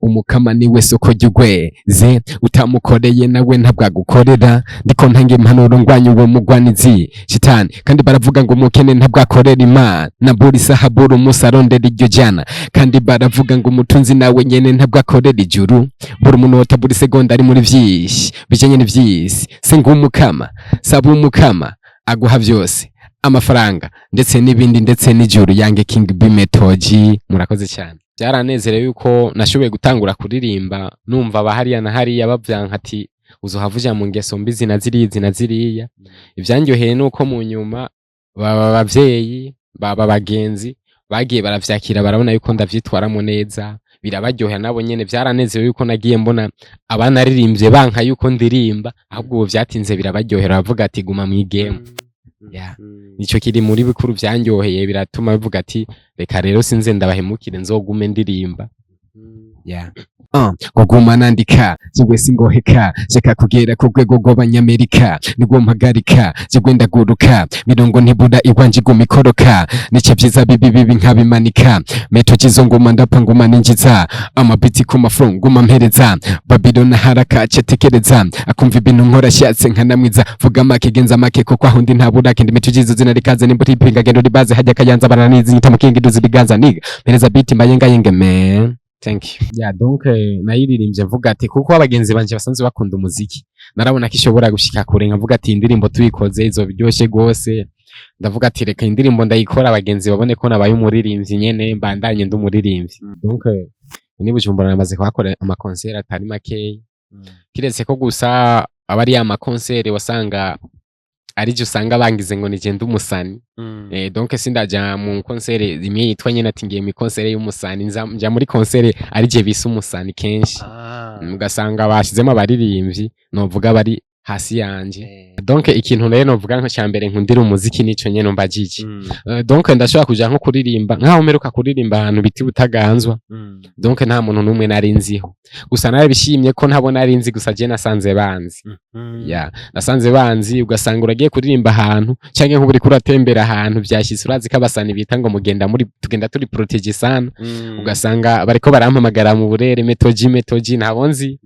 umukama niwe soko ry'ugweze utamukoreye nawe ntabwagukorera ndiko ntanga impanuro ngwanyu uwo mugwanizi shitani kandi baravuga ngo umukene ntabwakorera imana buri saha buri umunsi arondera iryo jana kandi baravuga ngo umutunzi nawe nyene ntabwakorera ijuru buri umunota buri segonda ari muri vyinshi bijanye n'ivyisi se ngumukama saba umukama aguha vyose amafaranga ndetse n'ibindi ndetse n'ijuru yange King B METO-G murakoze cyane byaranezerewe yuko nashoboye gutangura kuririmba numva abahariya na hariya bavyanka ati uzohavuja mu ngeso mbi zina ziriya ivyanyoheye nuko mu nyuma baba bavyeyi baba bagenzi bagiye baravyakira barabona yuko ndavyitwaramo neza birabaryohera nabo nyene byaranezerewe yuko nagiye mbona abana aririmbye banka yuko ndirimba ahubwo ubu vyatinze birabaryohera bavuga ati guma mu game nico kiri muri bikuru vyanyoheye biratuma bivuga ati reka rero sinze ndabahemukire nzogume ndirimba kuguma nandika jyewe singoheka jeka kugera ku rwego rw'abanyamerika nibwo mpagarika jyewe ndaguruka mirongo ntibura iwanje iguma ikoroka nice vyiza bibi nkabimanika METO-G zo nguma ndapfa nguma ninjiza amabiti ku mafro nguma mpereza Babylon haraka cetekereza akumva ibintu nkora shatse nkanamwiza vuga make genza make ko kwahundi ntabura kindi METO-G zo zina rikaze nimbuti pinga gendo ribaze hajya kayanza baranizi nyita mukingi duzi biganza niga mpereza beat mbayenga man. Thank you. Donc nayiririmbye mvuga ati kuko abagenzi banje basanzwe bakunda umuziki narabona ko ishobora gushika kure nkavuga ati indirimbo tuyikoze izo biryoshe gose ndavuga ati reka indirimbo ndayikora abagenzi babone ko nabaye umuririmbyi nyene mbandanye ndumuririmbyi. Donc ni Bujumbura namaze kuhakora ama concert atari make kiretse ko gusa abari ama concert wasanga arije usanga bangize ngo nije ndumusani donc sindaja mu concert imwe yitwa nyene ati ngiye mu concert y'umusani nja muri concert arije bise umusani kenshi ugasanga bashizemo abaririmbyi novuga bari hasi yanje donc ikintu rero novuga nko cyambere nkundira umuziki nico nyene mbajiji donc ndashobora kuja nko kuririmba nkaho meruka kuririmba ahantu biti butaganzwa donc nta muntu numwe narinziho gusa nawe bishimye ko ntabona arinzi gusa je nasanze banzi nasanze banzi ugasanga uragiye kuririmba ahantu canke nk'uburi kuratembera ahantu byashitse urazi ko abasani bita ngo tugenda turi protege sana ugasanga bariko barampamagara mu burere METO-G ntabonzi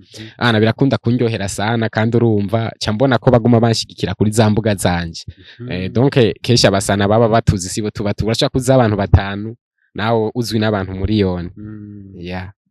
birakunda kunyohera sana kandi urumva cyambona ko baguma banshigikira kuri za mbuga zanje donc kesha abasana baba batuzi sibo tuba turashaka kuza abantu batanu nawo uzwi n'abantu miliyoni